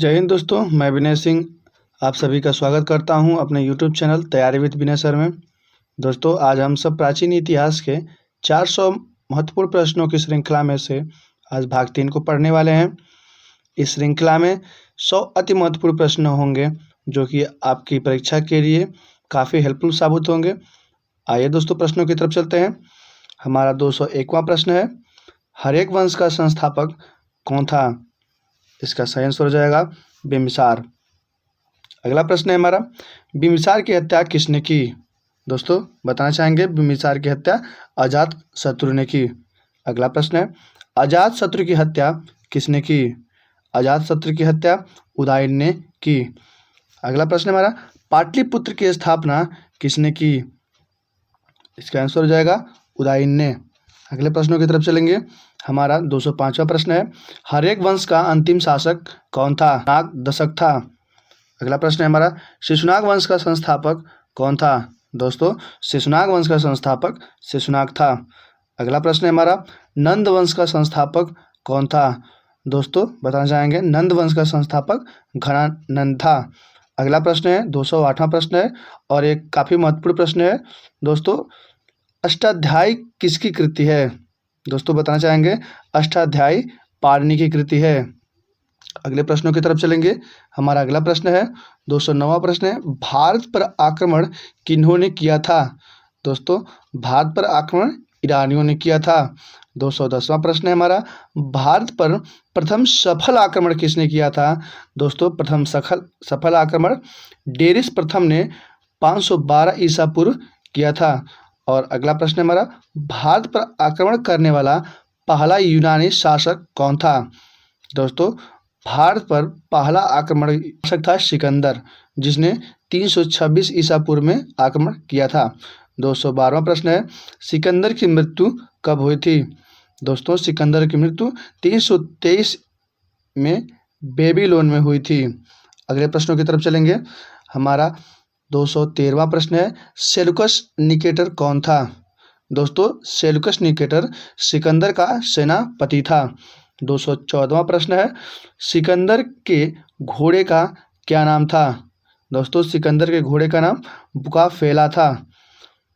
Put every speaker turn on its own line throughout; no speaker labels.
जय हिंद दोस्तों, मैं विनय सिंह आप सभी का स्वागत करता हूं अपने यूट्यूब चैनल तैयारी विद विनय सर में। दोस्तों, आज हम सब प्राचीन इतिहास के 400 महत्वपूर्ण प्रश्नों की श्रृंखला में से आज भाग 3 को पढ़ने वाले हैं। इस श्रृंखला में 100 अति महत्वपूर्ण प्रश्न होंगे जो कि आपकी परीक्षा के लिए काफ़ी हेल्पफुल साबित होंगे। आइए दोस्तों, प्रश्नों की तरफ चलते हैं। हमारा 201वां प्रश्न है, हर्यक वंश का संस्थापक कौन था? इसका सही आंसर हो जाएगा बिम्बिसार। अगला प्रश्न है हमारा, बिम्बिसार की हत्या किसने की? दोस्तों बताना चाहेंगे, बिम्बिसार की हत्या अजात शत्रु ने की। अगला प्रश्न है, अजात शत्रु की हत्या किसने की? अजात शत्रु की हत्या उदयन ने की। अगला प्रश्न है हमारा, पाटलिपुत्र की स्थापना किसने की? इसका आंसर हो जाएगा उदयन ने। अगले प्रश्नों की तरफ चलेंगे। हमारा 205वां प्रश्न है, हर्यक वंश का अंतिम शासक कौन था? नाग दशक था। अगला प्रश्न है हमारा, शिशुनाग वंश का संस्थापक कौन था? दोस्तों शिशुनाग वंश का संस्थापक शिशुनाग था। अगला प्रश्न है हमारा, नंद वंश का संस्थापक कौन था? दोस्तों बताना चाहेंगे, नंद वंश का संस्थापक घनानंद था। अगला प्रश्न है 208वां प्रश्न है और एक काफ़ी महत्वपूर्ण प्रश्न है दोस्तों, अष्टाध्यायी किसकी कृति है? दोस्तों बताना चाहेंगे, अष्टाध्यायी पाणिनि की कृति है। अगले प्रश्नों की तरफ चलेंगे। हमारा अगला प्रश्न है 209वां प्रश्न है, भारत पर आक्रमण किन्होंने किया था? दोस्तों भारत पर आक्रमण ईरानियों ने किया था। 210वां प्रश्न है हमारा, भारत पर प्रथम सफल आक्रमण किसने किया था? दोस्तों प्रथम सफल आक्रमण डेरिस प्रथम ने 512 ईसा पूर्व किया था। और अगला प्रश्न है हमारा, भारत पर आक्रमण करने वाला पहला यूनानी शासक कौन था? दोस्तों भारत पर पहला आक्रमण शासक था सिकंदर, जिसने 326 ईसा पूर्व में आक्रमण किया था। 212वां प्रश्न है, सिकंदर की मृत्यु कब हुई थी? दोस्तों सिकंदर की मृत्यु 323 में बेबीलोन में हुई थी। अगले प्रश्नों की तरफ चलेंगे। हमारा 213वां प्रश्न है, सेल्यूकस निकेटर कौन था? दोस्तों सेल्यूकस निकेटर सिकंदर का सेनापति था। 214वां प्रश्न है, सिकंदर के घोड़े का क्या नाम था? दोस्तों सिकंदर के घोड़े का नाम बुकाफेला था।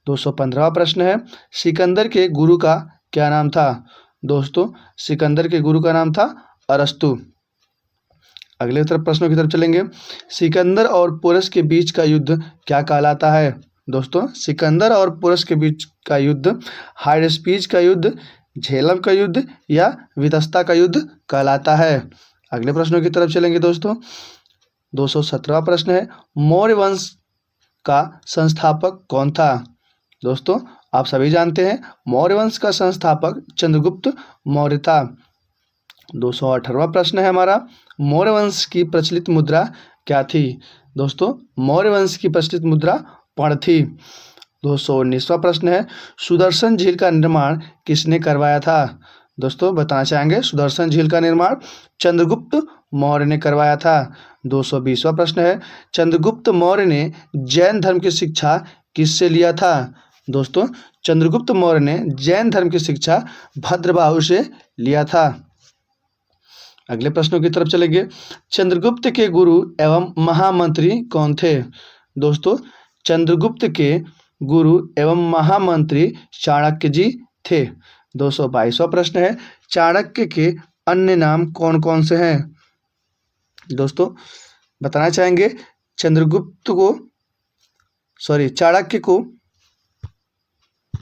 215वां प्रश्न है, सिकंदर के गुरु का क्या नाम था? दोस्तों सिकंदर के गुरु का नाम था अरस्तु। अगले तरफ प्रश्नों की तरफ चलेंगे। सिकंदर और पोरस के बीच का युद्ध क्या कहलाता है? दोस्तों सिकंदर और पोरस के बीच का युद्ध हाइडेस्पीज का युद्ध, झेलम का युद्ध या वितस्ता का युद्ध कहलाता है। अगले प्रश्नों की तरफ चलेंगे दोस्तों। 217वां प्रश्न है, मौर्य वंश का संस्थापक कौन था? दोस्तों आप सभी जानते हैं, मौर्य वंश का संस्थापक चंद्रगुप्त मौर्य था। 218वां प्रश्न है हमारा, मौर्य वंश की प्रचलित मुद्रा क्या थी? दोस्तों मौर्य वंश की प्रचलित मुद्रा पर्ण थी। 219वां प्रश्न है, सुदर्शन झील का निर्माण किसने करवाया था? दोस्तों बताना चाहेंगे, सुदर्शन झील का निर्माण चंद्रगुप्त मौर्य ने करवाया था। 220वां प्रश्न है, चंद्रगुप्त मौर्य ने जैन धर्म की शिक्षा किससे लिया था? दोस्तों चंद्रगुप्त मौर्य ने जैन धर्म की शिक्षा भद्रबाहु से लिया था। अगले प्रश्नों की तरफ चलेंगे। चंद्रगुप्त के गुरु एवं महामंत्री कौन थे? दोस्तों चंद्रगुप्त के गुरु एवं महामंत्री चाणक्य जी थे। 222वां प्रश्न है, चाणक्य के अन्य नाम कौन कौन से हैं? दोस्तों बताना चाहेंगे, चाणक्य को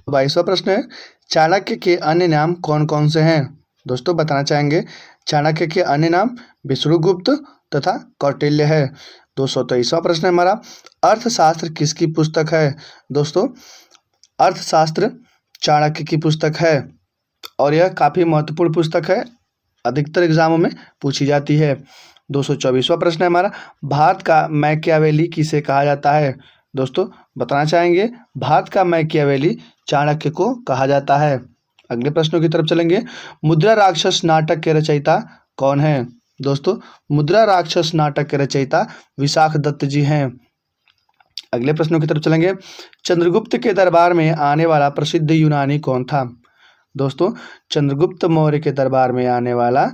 22वां प्रश्न है, चाणक्य के अन्य नाम कौन कौन से हैं? दोस्तों बताना चाहेंगे, चाणक्य के अन्य नाम विष्णुगुप्त तथा कौटिल्य है। 223वां प्रश्न है हमारा, अर्थशास्त्र किसकी पुस्तक है? दोस्तों अर्थशास्त्र चाणक्य की पुस्तक है और यह काफ़ी महत्वपूर्ण पुस्तक है, अधिकतर एग्जामों में पूछी जाती है। 224वां प्रश्न है हमारा, भारत का मैकियावेली किसे कहा जाता है? दोस्तों बताना चाहेंगे, भारत का मैकियावेली चाणक्य को कहा जाता है। अगले प्रश्नों की तरफ चलेंगे। मुद्रा राक्षस नाटक के रचयिता कौन है? दोस्तों मुद्रा राक्षस नाटक के रचयिता विशाख दत्त जी हैं। अगले प्रश्नों की तरफ चलेंगे। चंद्रगुप्त के दरबार में आने वाला प्रसिद्ध यूनानी कौन था? दोस्तों चंद्रगुप्त मौर्य के दरबार में आने वाला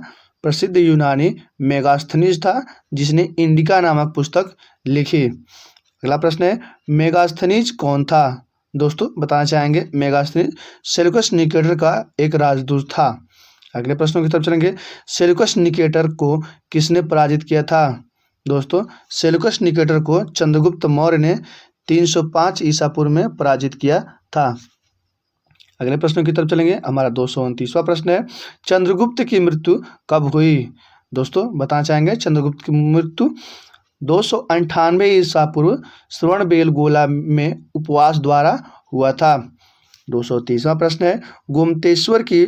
प्रसिद्ध यूनानी मेगास्थनीज था जिसने इंडिका नामक पुस्तक लिखी। अगला प्रश्न है, मेगास्थनीज कौन था? दोस्तों बताना चाहेंगे, मेगास्थनीज सेल्यूकस निकेटर का एक राजदूत था। अगले प्रश्नों की तरफ चलेंगे, सेल्यूकस निकेटर को किसने पराजित किया था? दोस्तों सेल्यूकस निकेटर को चंद्रगुप्त मौर्य ने 305 ईसा पूर्व में पराजित किया था। अगले प्रश्नों की तरफ चलेंगे। हमारा 229वां प्रश्न है, चंद्रगुप्त की मृत्यु कब हुई? दोस्तों बताना चाहेंगे, चंद्रगुप्त की मृत्यु 298 ईसा पूर्व श्रवणबेलगोला में उपवास द्वारा हुआ था। 230वां प्रश्न है, गोमतेश्वर की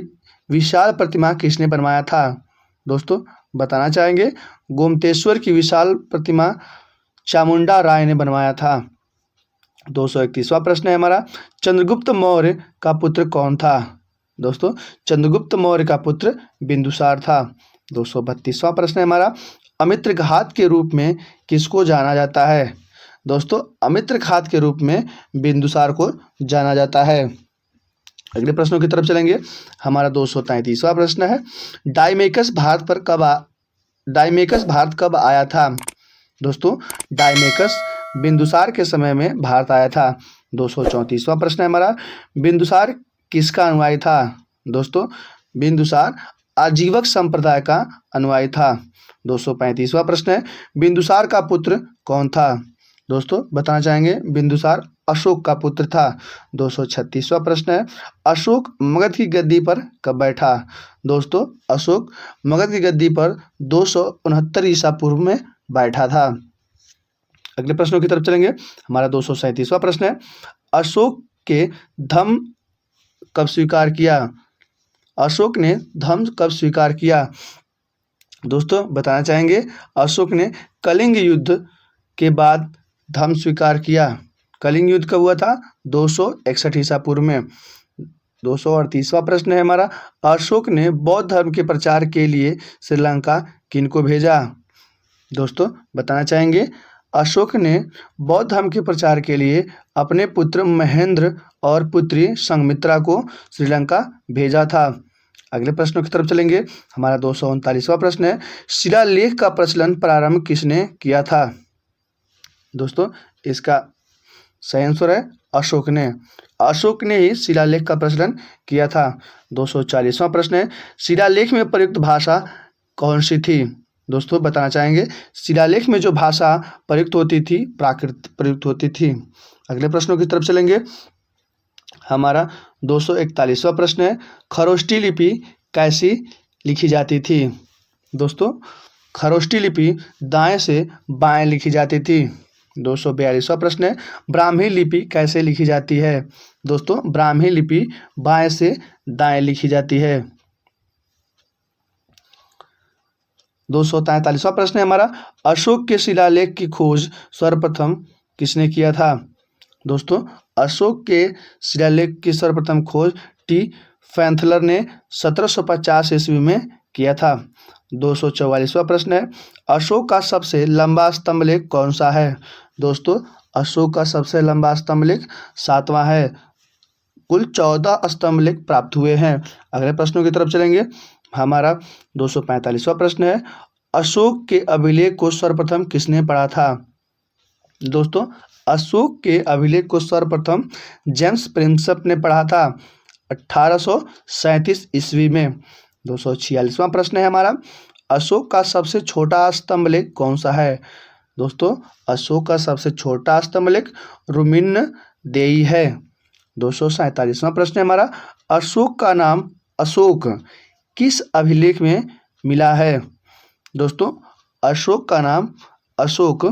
विशाल प्रतिमा किसने बनवाया था? दोस्तों बताना चाहेंगे, गोमतेश्वर की विशाल प्रतिमा चामुंडा राय ने बनवाया था। 231वां प्रश्न है हमारा, चंद्रगुप्त मौर्य का पुत्र कौन था? दोस्तों चंद्रगुप्त मौर्य का पुत्र बिंदुसार था। 232वां प्रश्न है हमारा, अमित्रघात के रूप में किसको जाना जाता है? दोस्तों अमित्रघात के रूप में बिंदुसार को जाना जाता है। अगले प्रश्नों की तरफ चलेंगे। हमारा 233वां प्रश्न है, डायमेकस भारत कब आया था? दोस्तों डायमेकस बिंदुसार के समय में भारत आया था। 234वां प्रश्न है हमारा, बिंदुसार किसका अनुयायी था? दोस्तों बिंदुसार आजीवक संप्रदाय का अनुयायी था। 235वां प्रश्न है, बिंदुसार का पुत्र कौन था? दोस्तों बताना चाहेंगे, बिंदुसार अशोक का पुत्र था। 236वां प्रश्न है, अशोक मगध की गद्दी पर कब बैठा? दोस्तों अशोक मगध की गद्दी पर 269 ईसा पूर्व में बैठा था। अगले प्रश्नों की तरफ चलेंगे। हमारा 237वां प्रश्न है, अशोक के धम्म कब स्वीकार किया? अशोक ने धम्म कब स्वीकार किया? दोस्तों बताना चाहेंगे, अशोक ने कलिंग युद्ध के बाद धम्म स्वीकार किया। कलिंग युद्ध कब हुआ था? 261 ईसा पूर्व में। 238वां प्रश्न है हमारा, अशोक ने बौद्ध धर्म के प्रचार के लिए श्रीलंका किनको भेजा? दोस्तों बताना चाहेंगे, अशोक ने बौद्ध धर्म के प्रचार के लिए अपने पुत्र महेंद्र और पुत्री संघमित्रा को श्रीलंका भेजा था। अगले प्रश्नों की तरफ चलेंगे। हमारा 239वां प्रश्न है, शिलालेख का प्रचलन प्रारंभ किसने किया था? दोस्तों इसका सही आंसर है अशोक ने। अशोक ने ही शिलालेख का प्रचलन किया था। 240वां प्रश्न है, शिलालेख में प्रयुक्त भाषा कौन सी थी? दोस्तों बताना चाहेंगे, शिलालेख में जो भाषा प्रयुक्त होती थी प्राकृत प्रयुक्त होती थी। अगले प्रश्नों की तरफ चलेंगे। हमारा 241वां प्रश्न है, खरोष्ठी लिपि कैसी लिखी जाती थी? दोस्तों खरोष्ठी लिपि दाएं से बाएं लिखी जाती थी। 242वां प्रश्न है, ब्राह्मी लिपि कैसे लिखी जाती है? दोस्तों ब्राह्मी लिपि बाएं से दाएं लिखी जाती है। 243वां प्रश्न है हमारा, अशोक के शिलालेख की खोज सर्वप्रथम किसने किया था? दोस्तों अशोक के शिलालेख की सर्वप्रथम खोज टी फैंथलर ने 1750 ईस्वी में किया था। 244वां प्रश्न है, अशोक का सबसे लंबा स्तंभलेख कौन सा है? दोस्तों अशोक का सबसे लंबा स्तंभलेख 7वां है। कुल 14 स्तंभलेख प्राप्त हुए हैं। अगले प्रश्नों की तरफ चलेंगे। हमारा 245वां प्रश्न है, अशोक के अभिलेख को सर्वप्रथम किसने पढ़ा था? दोस्तों अशोक के अभिलेख को सर्वप्रथम जेम्स प्रिंसेप ने पढ़ा था 1837 ईस्वी में। 246वां प्रश्न है हमारा, अशोक का सबसे छोटा स्तंभलेख कौन सा है? दोस्तों अशोक का सबसे छोटा स्तंभलेख रुमिन देई है। 247वां प्रश्न है हमारा, अशोक का नाम अशोक किस अभिलेख में मिला है? दोस्तों अशोक का नाम अशोक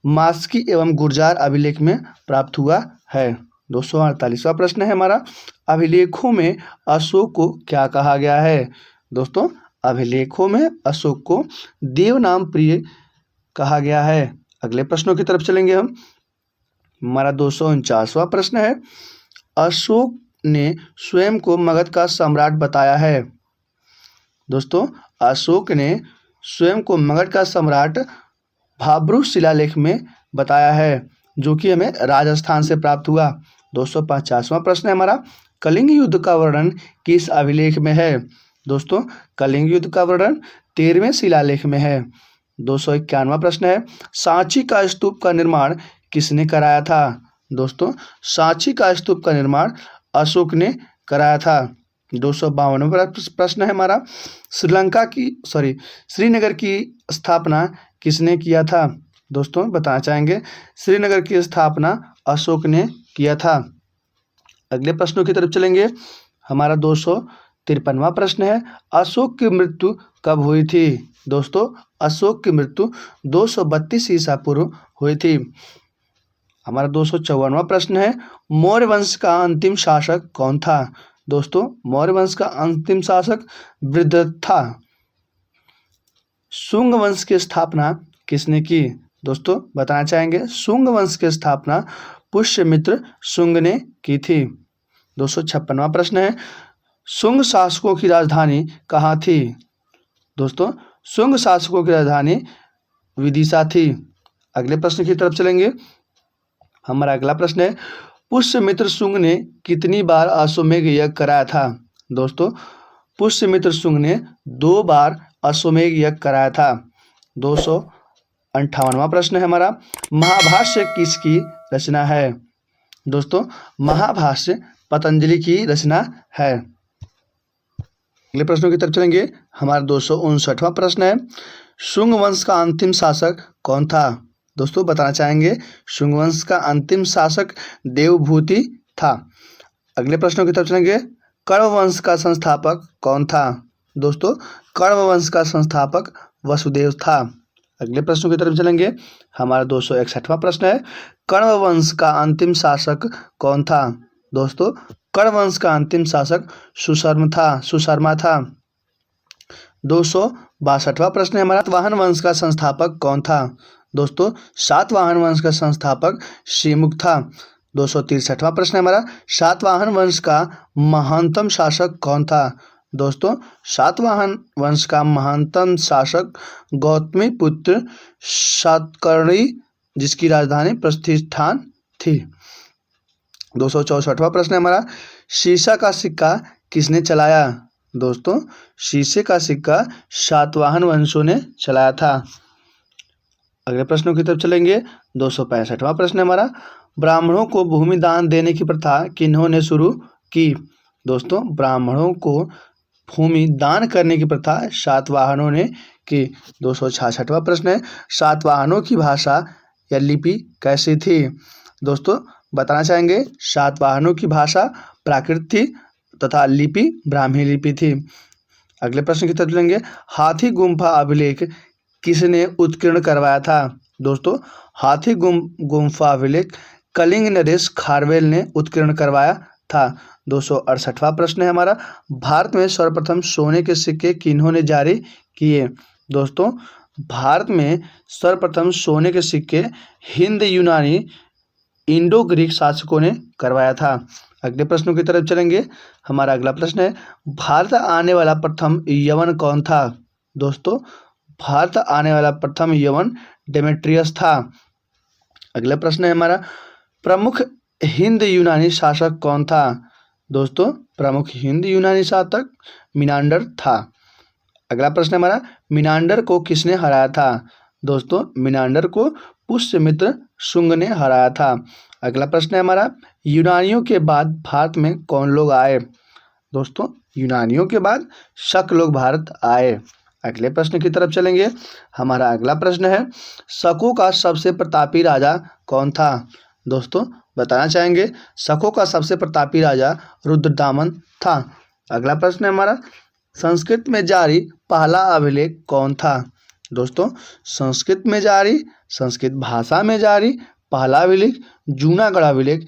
मास्की एवं गुर्जार अभिलेख में प्राप्त हुआ है। 248वां प्रश्न है हमारा, अभिलेखों में अशोक को क्या कहा गया है? दोस्तों अभिलेखों में अशोक को देवनाम प्रिय कहा गया है। अगले प्रश्नों की तरफ चलेंगे हम। हमारा 249वां प्रश्न है, अशोक ने स्वयं को मगध का सम्राट बताया है। दोस्तों अशोक ने स्वयं को मगध का सम्राट भाब्रू शिलालेख में बताया है, जो कि हमें राजस्थान से प्राप्त हुआ। 250वां प्रश्न है हमारा, कलिंग युद्ध का वर्णन किस अभिलेख में है? दोस्तों कलिंग युद्ध का वर्णन 13वें शिलालेख में है। 251वां प्रश्न है, सांची का स्तूप का निर्माण किसने कराया था? दोस्तों, सांची का स्तूप का निर्माण अशोक ने कराया था। 252वां प्रश्न है हमारा, श्रीनगर की स्थापना किसने किया था? दोस्तों, बताना चाहेंगे श्रीनगर की स्थापना अशोक ने किया था। अगले प्रश्नों की तरफ चलेंगे। हमारा 253वां प्रश्न है, अशोक की मृत्यु कब हुई थी? दोस्तों, अशोक की मृत्यु 232 ईसा पूर्व हुई थी। हमारा 254वां प्रश्न है, मौर्य वंश का अंतिम शासक कौन था? दोस्तों, मौर्य वंश का अंतिम शासक वृद्धरथ था। शुंग वंश की स्थापना किसने की? दोस्तों, बताना चाहेंगे शुंग वंश की स्थापना पुष्यमित्र शुंग ने की थी। 256वां प्रश्न है, शुंग शासकों की राजधानी कहाँ थी? दोस्तों, शुंग शासकों की राजधानी विदिशा थी। अगले प्रश्न की तरफ चलेंगे। हमारा अगला प्रश्न है, पुष्यमित्र शुंग ने कितनी बार अश्वमेध यज्ञ कराया था? दोस्तों, पुष्यमित्र शुंग ने 2 बार अश्वमेध यज्ञ कराया था। 258वां प्रश्न है हमारा, महाभाष्य किसकी रचना है? दोस्तों, महाभाष्य पतंजलि की रचना है। अगले प्रश्नों की तरफ चलेंगे। हमारा 259वां प्रश्न है, शुंग वंश का अंतिम शासक कौन था? दोस्तों, बताना चाहेंगे शुंग वंश का अंतिम शासक देवभूति था। अगले प्रश्नों की तरफ चलेंगे। कण्व वंश का संस्थापक कौन था? दोस्तों, कण्व वंश का संस्थापक वसुदेव था। अगले प्रश्नों की तरफ चलेंगे। हमारा 261वां प्रश्न है, कण्व वंश का अंतिम शासक कौन था? दोस्तों, कण्व वंश का अंतिम शासक सुशर्मा था। 262वां प्रश्न है हमारा, सातवाहन वंश का संस्थापक कौन था? दोस्तों, सातवाहन वंश का संस्थापक शिवमुख था। 263वां प्रश्न है हमारा, सातवाहन वंश का महानतम शासक कौन था? दोस्तों, सातवाहन वंश का महानतम शासक गौतमी पुत्र सातकर्णी, जिसकी राजधानी प्रतिष्ठान थी। 264वां प्रश्न है हमारा, शीशा का सिक्का किसने चलाया? दोस्तों, शीशे का सिक्का सातवाहन वंशों ने चलाया था। अगले प्रश्नों की तरफ चलेंगे। 265वां प्रश्न है हमारा, ब्राह्मणों को भूमि दान देने की प्रथा किन्होंने शुरू की? दोस्तों, ब्राह्मणों को भूमि दान करने की प्रथा सातवाहनों ने की। 266वां प्रश्न है, सातवाहनों की भाषा या लिपि कैसी थी? दोस्तों, बताना चाहेंगे सातवाहनों की भाषा प्राकृत थी तथा लिपि ब्राह्मी लिपि थी। अगले प्रश्न की तरफ चलेंगे। हाथी गुम्फा अभिलेख किसने उत्कीर्ण करवाया था? दोस्तों, हाथी गुम्फा अभिलेख कलिंग नरेश खारवेल ने उत्कीर्ण करवाया था। 268वां प्रश्न है हमारा, भारत में सर्वप्रथम सोने के सिक्के किन्होंने जारी किए? दोस्तों, भारत में सर्वप्रथम सोने के सिक्के हिंद यूनानी इंडो ग्रीक शासकों ने करवाया था। अगले प्रश्नों की तरफ चलेंगे। हमारा अगला प्रश्न है, भारत आने वाला प्रथम यवन कौन था? दोस्तों, भारत आने वाला प्रथम यवन डेमेट्रियस था। अगला प्रश्न है हमारा, प्रमुख हिंद यूनानी शासक कौन था? दोस्तों, प्रमुख हिंद यूनानी शासक मिनांडर था। अगला प्रश्न है हमारा, मिनांडर को किसने हराया था? दोस्तों, मिनांडर को पुष्यमित्र शुंग ने हराया था। अगला प्रश्न है हमारा, यूनानियों के बाद भारत में कौन लोग आए? दोस्तों, यूनानियों के बाद शक लोग भारत आए। अगले प्रश्न की तरफ चलेंगे। हमारा अगला प्रश्न है, शकों का सबसे प्रतापी राजा कौन था? दोस्तों, बताना चाहेंगे शकों का सबसे प्रतापी राजा रुद्रदामन था। अगला प्रश्न है हमारा, संस्कृत में जारी पहला अभिलेख कौन था? दोस्तों, संस्कृत भाषा में जारी पहला अभिलेख जूनागढ़ अभिलेख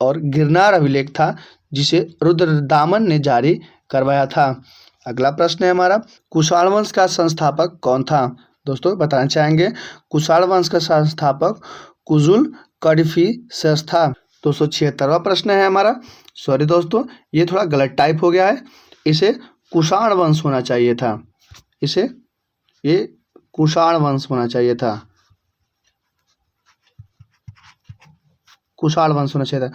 और गिरनार अभिलेख था, जिसे रुद्रदामन ने जारी करवाया था। अगला प्रश्न है हमारा, कुषाण वंश का संस्थापक कौन था? दोस्तों, बताना चाहेंगे कुषाण वंश का संस्थापक कुजुल कड़फिसेस था। 276वां प्रश्न है हमारा, सॉरी दोस्तों, ये थोड़ा गलत टाइप हो गया है, इसे कुषाण वंश होना चाहिए था। ये कुषाण वंश होना चाहिए था। कुषाण वंश होना चाहिए था।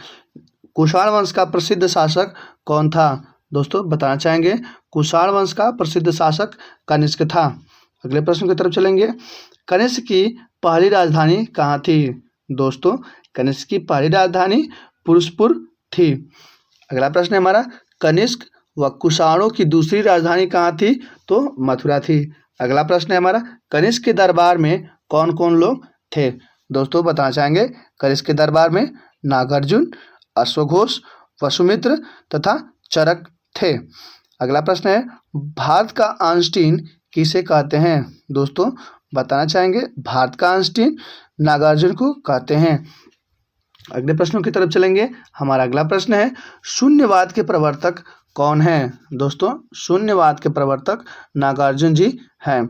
कुषाण वंश का प्रसिद्ध शासक कौन था? दोस्तों बताना चाहेंगे कुषाण वंश का प्रसिद्ध शासक कनिष्क था। अगले प्रश्न की तरफ चलेंगे। कनिष्क की पहली राजधानी कहाँ थी? दोस्तों कनिष्क की पहली राजधानी पुरुषपुर थी। अगला प्रश्न है हमारा, कनिष्क व कुषाणों की दूसरी राजधानी कहाँ थी? तो मथुरा थी। अगला प्रश्न है हमारा, कनिष्क के दरबार में कौन कौन लोग थे? दोस्तों बताना चाहेंगे कनिष्क के दरबार में नागार्जुन, अश्वघोष, वसुमित्र तथा चरक थे। अगला प्रश्न है, भारत का आइंस्टीन किसे कहते हैं? दोस्तों बताना चाहेंगे भारत का आइंस्टीन नागार्जुन को कहते हैं। अगले प्रश्नों की तरफ चलेंगे। हमारा अगला प्रश्न है, शून्यवाद के प्रवर्तक कौन है? दोस्तों शून्यवाद के प्रवर्तक नागार्जुन जी हैं।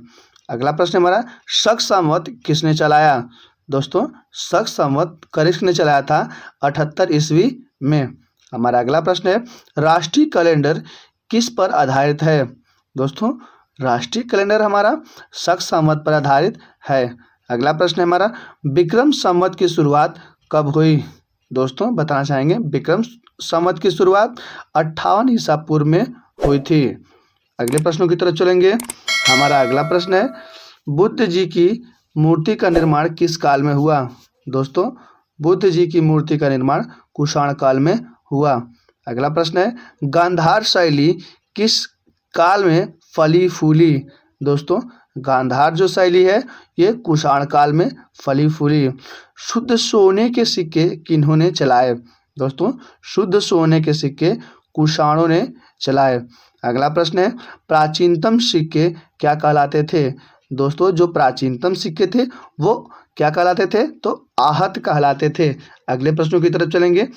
अगला प्रश्न हमारा, शक संवत किसने चलाया? दोस्तों शक संवत कनिष्क ने चलाया था 78 ईस्वी में। हमारा अगला प्रश्न है, राष्ट्रीय कैलेंडर किस पर आधारित है? दोस्तों राष्ट्रीय कैलेंडर हमारा शक संवत पर आधारित है। अगला प्रश्न है हमारा, विक्रम संवत की शुरुआत कब हुई? दोस्तों बताना चाहेंगे विक्रम संवत की शुरुआत 58 ईसा पूर्व में हुई थी। अगले प्रश्नों की तरफ चलेंगे। हमारा अगला प्रश्न है, बुद्ध जी की मूर्ति का निर्माण किस काल में हुआ? दोस्तों बुद्ध जी की मूर्ति का निर्माण कुषाण काल में हुआ। अगला प्रश्न है, गांधार शैली किस काल में फली फूली? दोस्तों गांधार जो शैली है ये कुषाण काल में फली फूली। शुद्ध सोने के सिक्के किन्होंने चलाए? दोस्तों शुद्ध सोने के सिक्के कुषाणों ने चलाए। अगला प्रश्न है, प्राचीनतम सिक्के क्या कहलाते थे? दोस्तों जो प्राचीनतम सिक्के थे वो क्या कहलाते थे? तो आहत कहलाते थे। अगले प्रश्नों की तरफ चलेंगे।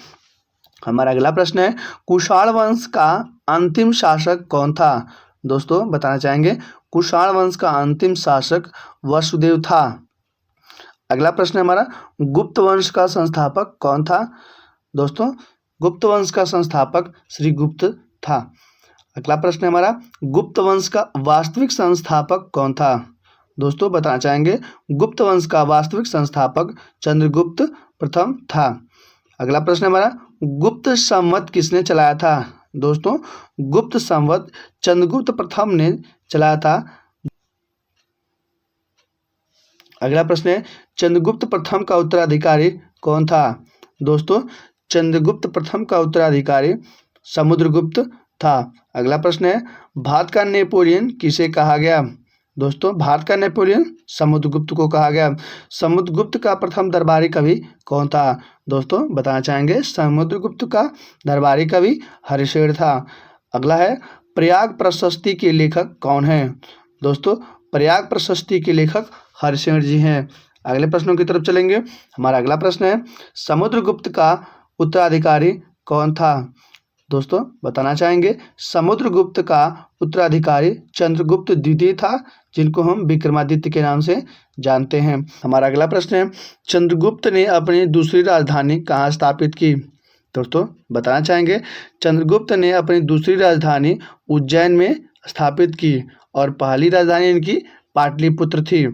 हमारा अगला प्रश्न है, कुषाण वंश का अंतिम शासक कौन था? दोस्तों बताना चाहेंगे कुषाण वंश का अंतिम शासक वसुदेव था। अगला प्रश्न है हमारा, गुप्त वंश का संस्थापक कौन था? दोस्तों गुप्त वंश का संस्थापक श्रीगुप्त था। अगला प्रश्न है हमारा, गुप्त वंश का वास्तविक संस्थापक कौन था? दोस्तों बताना चाहेंगे गुप्त वंश का वास्तविक संस्थापक चंद्रगुप्त प्रथम था। अगला प्रश्न है हमारा, गुप्त संवत किसने चलाया था? दोस्तों गुप्त संवत चंद्रगुप्त प्रथम ने चलाया था। अगला प्रश्न है, चंद्रगुप्त प्रथम का उत्तराधिकारी कौन था? दोस्तों चंद्रगुप्त प्रथम का उत्तराधिकारी समुद्रगुप्त था। अगला प्रश्न है, भारत का नेपोलियन किसे कहा गया? दोस्तों भारत का नेपोलियन समुद्रगुप्त को कहा गया। समुद्रगुप्त का प्रथम दरबारी कवि कौन था? दोस्तों बताना चाहेंगे समुद्रगुप्त का दरबारी कवि हरिशेर था। अगला है, प्रयाग प्रशस्ति के लेखक कौन है? दोस्तों प्रयाग प्रशस्ति के लेखक हरिशेर जी हैं। अगले प्रश्नों की तरफ चलेंगे। हमारा अगला प्रश्न है, समुद्रगुप्त का उत्तराधिकारी कौन था? दोस्तों बताना चाहेंगे समुद्रगुप्त का उत्तराधिकारी चंद्रगुप्त द्वितीय था, जिनको हम विक्रमादित्य के नाम से जानते हैं। हमारा अगला प्रश्न है, चंद्रगुप्त ने अपनी दूसरी राजधानी कहाँ स्थापित की? दोस्तों बताना चाहेंगे चंद्रगुप्त ने अपनी दूसरी राजधानी उज्जैन में स्थापित की और पहली राजधानी इनकी पाटलिपुत्र थी।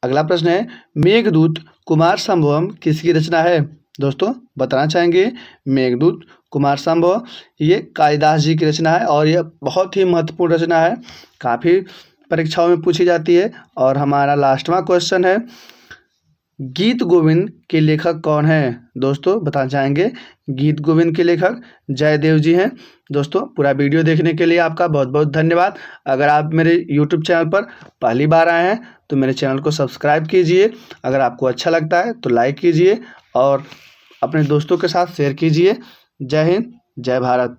अगला प्रश्न है, मेघदूत कुमारसंभवम किसकी रचना है? दोस्तों बताना चाहेंगे मेघदूत कुमारसंभव ये कालिदास जी की रचना है और यह बहुत ही महत्वपूर्ण रचना है, काफ़ी परीक्षाओं में पूछी जाती है। और हमारा लास्टवां क्वेश्चन है, गीत गोविंद के लेखक कौन है? दोस्तों बताना चाहेंगे गीत गोविंद के लेखक जयदेव जी हैं। दोस्तों पूरा वीडियो देखने के लिए आपका बहुत बहुत धन्यवाद। अगर आप मेरे YouTube चैनल पर पहली बार आए हैं तो मेरे चैनल को सब्सक्राइब कीजिए। अगर आपको अच्छा लगता है तो लाइक कीजिए और अपने दोस्तों के साथ शेयर कीजिए। जय हिंद, जय भारत।